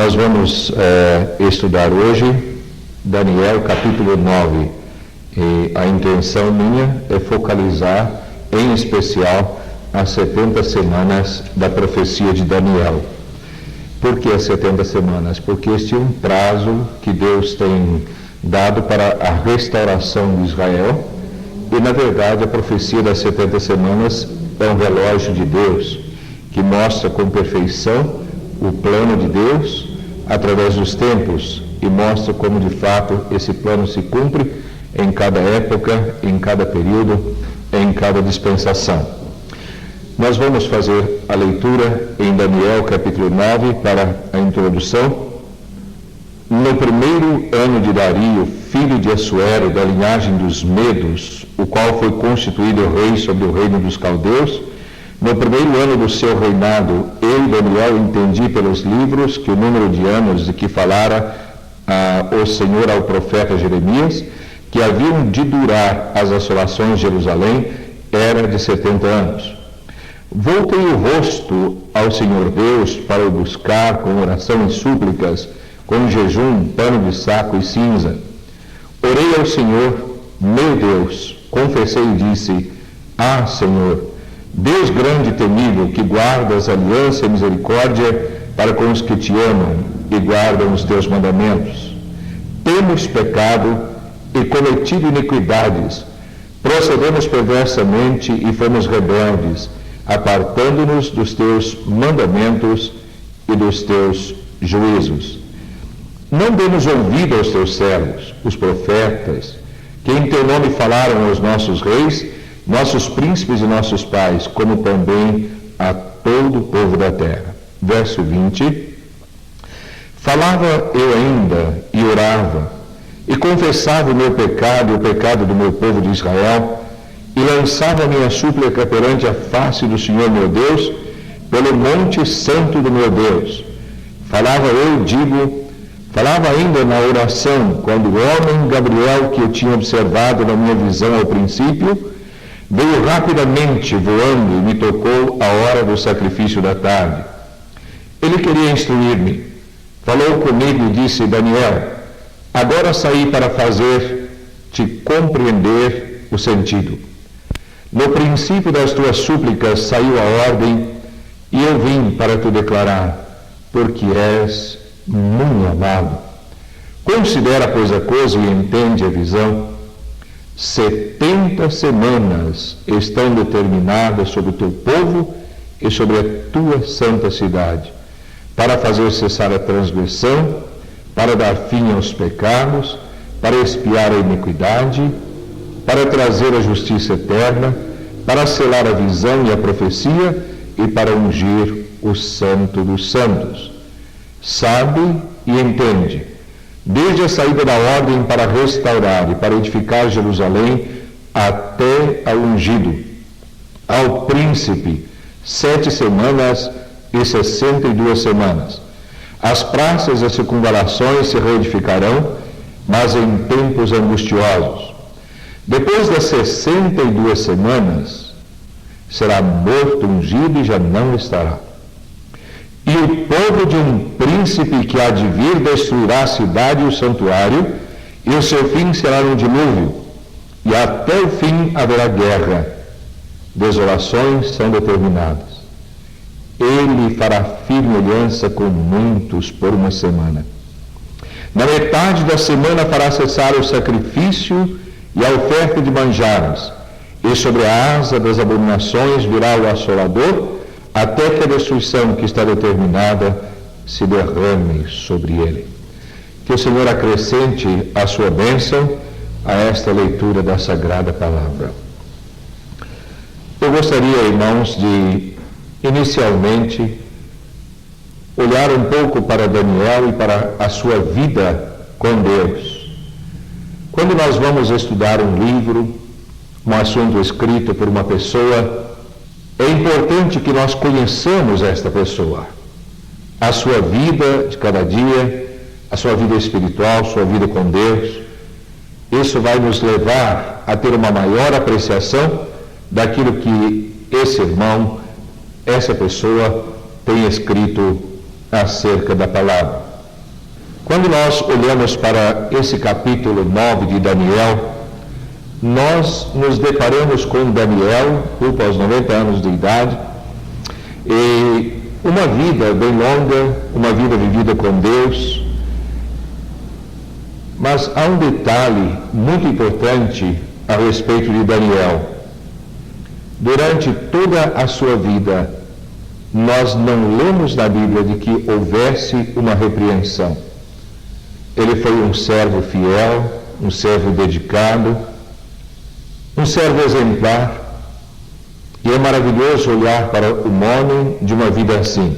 Nós vamos estudar hoje Daniel capítulo 9. E a intenção minha é focalizar em especial as 70 semanas da profecia de Daniel. Por que as 70 semanas? Porque este é um prazo que Deus tem dado para a restauração de Israel. E, na verdade, a profecia das 70 semanas é um relógio de Deus que mostra com perfeição o plano de Deus através dos tempos e mostra como, de fato, esse plano se cumpre em cada época, em cada período, em cada dispensação. Nós vamos fazer a leitura em Daniel capítulo 9 para a introdução. No primeiro ano de Dario, filho de Assuero, da linhagem dos Medos, o qual foi constituído rei sobre o reino dos caldeus, no primeiro ano do seu reinado, eu, Daniel, entendi pelos livros que o número de anos de que falara o Senhor ao profeta Jeremias, que haviam de durar as assolações de Jerusalém, era de 70 anos. Voltei o rosto ao Senhor Deus para o buscar com oração e súplicas, com jejum, pano de saco e cinza. Orei ao Senhor, meu Deus, confessei e disse: Ah, Senhor, Deus grande e temível, que guardas aliança e misericórdia para com os que te amam e guardam os teus mandamentos. Temos pecado e cometido iniquidades, procedemos perversamente e fomos rebeldes, apartando-nos dos teus mandamentos e dos teus juízos. Não demos ouvido aos teus servos, os profetas, que em teu nome falaram aos nossos reis, nossos príncipes e nossos pais, como também a todo o povo da terra. Verso 20. Falava eu ainda e orava, e confessava o meu pecado e o pecado do meu povo de Israel, e lançava a minha súplica perante a face do Senhor meu Deus, pelo monte santo do meu Deus. Falava ainda na oração, quando o homem Gabriel, que eu tinha observado na minha visão ao princípio, veio rapidamente voando e me tocou a hora do sacrifício da tarde. Ele queria instruir-me. Falou comigo e disse: Daniel, agora saí para fazer-te compreender o sentido. No princípio das tuas súplicas saiu a ordem, e eu vim para te declarar, porque és muito amado. Considera, pois, a coisa e entende a visão. 70 semanas estão determinadas sobre o teu povo e sobre a tua santa cidade, para fazer cessar a transgressão, para dar fim aos pecados, para expiar a iniquidade, para trazer a justiça eterna, para selar a visão e a profecia e para ungir o santo dos santos. Sabe e entende, desde a saída da ordem para restaurar e para edificar Jerusalém até ao ungido, ao príncipe, 7 semanas e 62 semanas. As praças e as circunvalações se reedificarão, mas em tempos angustiosos. Depois das 62 semanas, será morto, ungido e já não estará. E o povo de um príncipe que há de vir destruirá a cidade e o santuário, e o seu fim será um dilúvio, e até o fim haverá guerra. Desolações são determinadas. Ele fará firme aliança com muitos por uma semana. Na metade da semana fará cessar o sacrifício e a oferta de manjares, e sobre a asa das abominações virá o assolador, até que a destruição que está determinada se derrame sobre ele. Que o Senhor acrescente a sua bênção a esta leitura da Sagrada Palavra. Eu gostaria, irmãos, de inicialmente olhar um pouco para Daniel e para a sua vida com Deus. Quando nós vamos estudar um livro, um assunto escrito por uma pessoa, é importante que nós conheçamos esta pessoa, a sua vida de cada dia, a sua vida espiritual, sua vida com Deus. Isso vai nos levar a ter uma maior apreciação daquilo que esse irmão, essa pessoa tem escrito acerca da palavra. Quando nós olhamos para esse capítulo 9 de Daniel, nós nos deparamos com Daniel, culpa aos 90 anos de idade, e uma vida bem longa, uma vida vivida com Deus. Mas há um detalhe muito importante a respeito de Daniel. Durante toda a sua vida, nós não lemos na Bíblia de que houvesse uma repreensão. Ele foi um servo fiel, um servo dedicado, um servo exemplar. E é maravilhoso olhar para um homem de uma vida assim.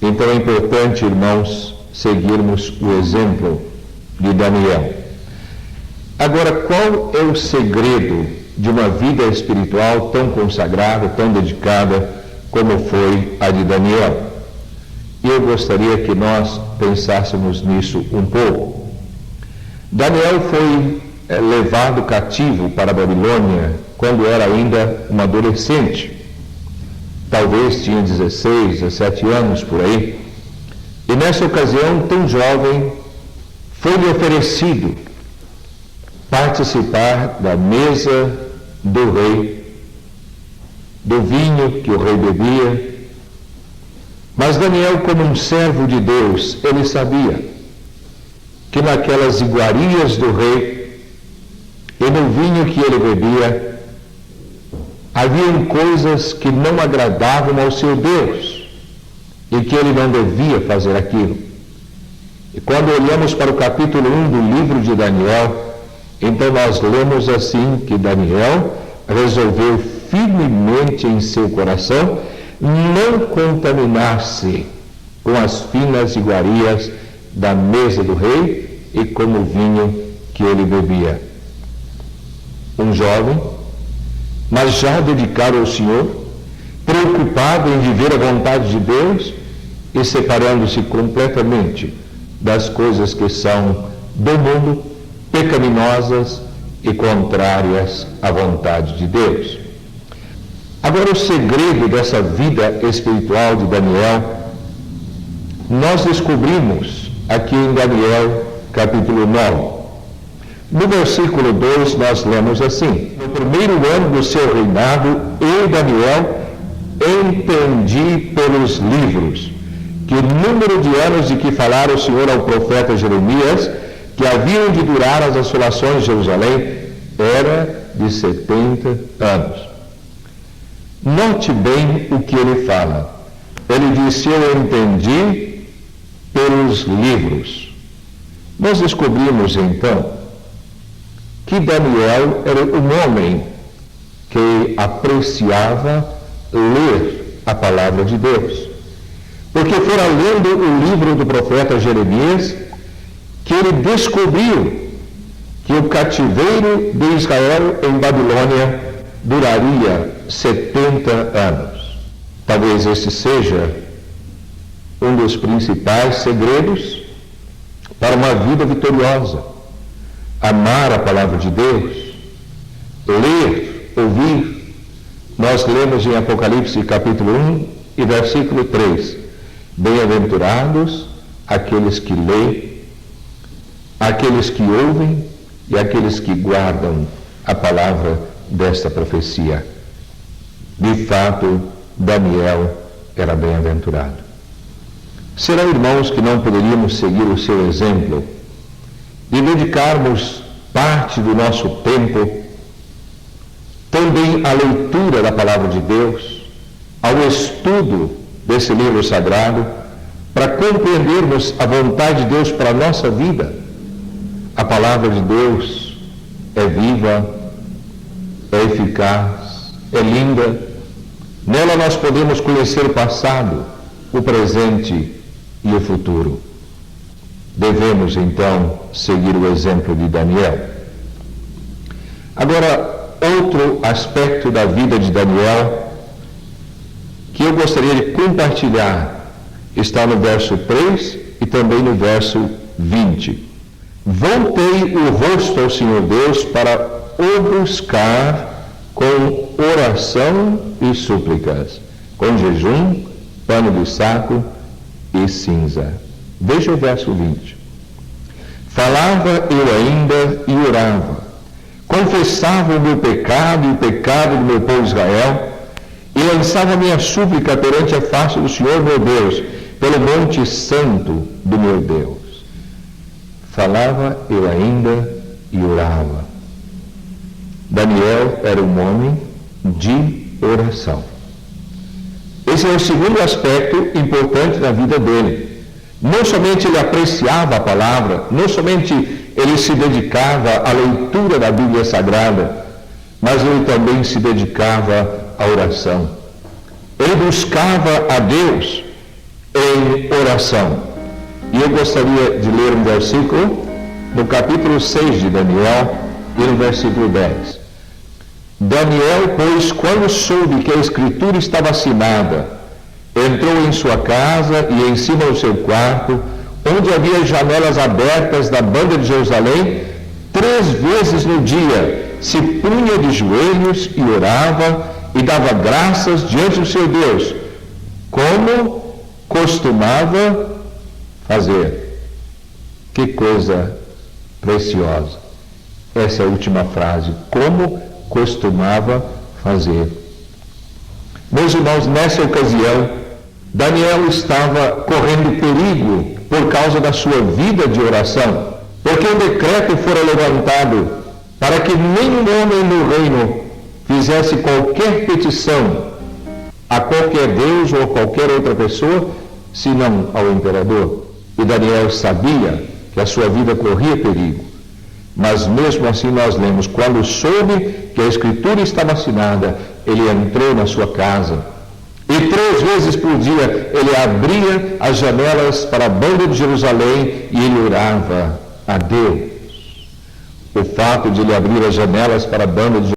Então é importante, irmãos, seguirmos o exemplo de Daniel. Agora, qual é o segredo de uma vida espiritual tão consagrada, tão dedicada como foi a de Daniel? E eu gostaria que nós pensássemos nisso um pouco. Daniel foi levado cativo para a Babilônia quando era ainda um adolescente. Talvez tinha 16, 17 anos por aí. E nessa ocasião, tão jovem, foi-lhe oferecido participar da mesa do rei, do vinho que o rei bebia. Mas Daniel, como um servo de Deus, ele sabia que naquelas iguarias do rei e no vinho que ele bebia, haviam coisas que não agradavam ao seu Deus e que ele não devia fazer aquilo. E quando olhamos para o capítulo 1 do livro de Daniel, então nós lemos assim que Daniel resolveu firmemente em seu coração não contaminar-se com as finas iguarias da mesa do rei e com o vinho que ele bebia. Um jovem, mas já dedicado ao Senhor, preocupado em viver a vontade de Deus e separando-se completamente das coisas que são do mundo, pecaminosas e contrárias à vontade de Deus. Agora, o segredo dessa vida espiritual de Daniel, nós descobrimos aqui em Daniel, capítulo 9. No versículo 2, nós lemos assim: no primeiro ano do seu reinado, eu, Daniel, entendi pelos livros que o número de anos de que falara o Senhor ao profeta Jeremias, que haviam de durar as assolações de Jerusalém, era de 70 anos. Note bem o que ele fala. Ele disse: eu entendi pelos livros. Nós descobrimos então que Daniel era um homem que apreciava ler a palavra de Deus. Porque fora lendo o livro do profeta Jeremias que ele descobriu que o cativeiro de Israel em Babilônia duraria 70 anos. Talvez esse seja um dos principais segredos para uma vida vitoriosa. Amar a palavra de Deus, ler, ouvir. Nós lemos em Apocalipse capítulo 1 e versículo 3: bem-aventurados aqueles que leem, aqueles que ouvem e aqueles que guardam a palavra desta profecia. De fato, Daniel era bem-aventurado. Será, irmãos, que não poderíamos seguir o seu exemplo e dedicarmos parte do nosso tempo também à leitura da palavra de Deus, ao estudo desse livro sagrado, para compreendermos a vontade de Deus para a nossa vida? A palavra de Deus é viva, é eficaz, é linda. Nela nós podemos conhecer o passado, o presente e o futuro. Devemos, então, seguir o exemplo de Daniel. Agora, outro aspecto da vida de Daniel que eu gostaria de compartilhar está no verso 3 e também no verso 20. Voltei o rosto ao Senhor Deus para o buscar com oração e súplicas, com jejum, pano de saco e cinza. Veja o verso 20. Falava eu ainda e orava, confessava o meu pecado e o pecado do meu povo Israel, e lançava minha súplica perante a face do Senhor meu Deus, pelo monte santo do meu Deus. Falava eu ainda e orava. Daniel era um homem de oração. Esse é o segundo aspecto importante na vida dele. Não somente ele apreciava a palavra, não somente ele se dedicava à leitura da Bíblia Sagrada, mas ele também se dedicava à oração. Ele buscava a Deus em oração. E eu gostaria de ler um versículo no capítulo 6 de Daniel e no versículo 10. Daniel, pois, quando soube que a Escritura estava assinada, entrou em sua casa e em cima do seu quarto, onde havia janelas abertas da banda de Jerusalém, 3 vezes no dia se punha de joelhos e orava e dava graças diante do seu Deus, como costumava fazer. Que coisa preciosa. Essa é a última frase, como costumava fazer. Meus irmãos, nessa ocasião, Daniel estava correndo perigo por causa da sua vida de oração, porque um decreto fora levantado para que nenhum homem no reino fizesse qualquer petição a qualquer Deus ou a qualquer outra pessoa, senão ao imperador. E Daniel sabia que a sua vida corria perigo. Mas mesmo assim nós lemos, quando soube que a Escritura estava assinada, ele entrou na sua casa. E 3 vezes por dia ele abria as janelas para a banda de Jerusalém e ele orava a Deus. O fato de ele abrir as janelas para a banda de